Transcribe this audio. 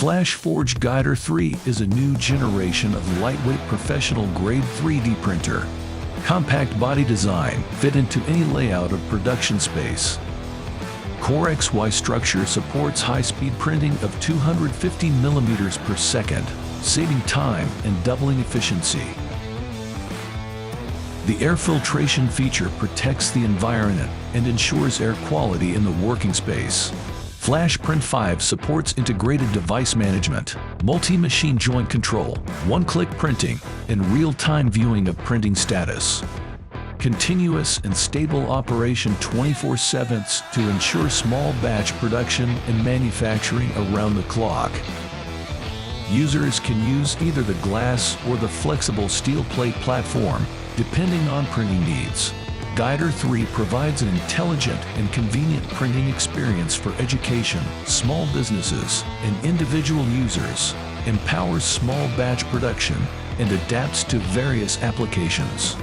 FlashForge Guider 3 is a new generation of lightweight professional-grade 3D printer. Compact body design fit into any layout of production space. Core XY structure supports high-speed printing of 250 millimeters per second, saving time and doubling efficiency. The air filtration feature protects the environment and ensures air quality in the working space. Flash Print 5 supports integrated device management, multi-machine joint control, one-click printing, and real-time viewing of printing status. Continuous and stable operation 24/7 to ensure small batch production and manufacturing around the clock. Users can use either the glass or the flexible steel plate platform, depending on printing needs. Guider 3 provides an intelligent and convenient printing experience for education, small businesses, and individual users, empowers small batch production, and adapts to various applications.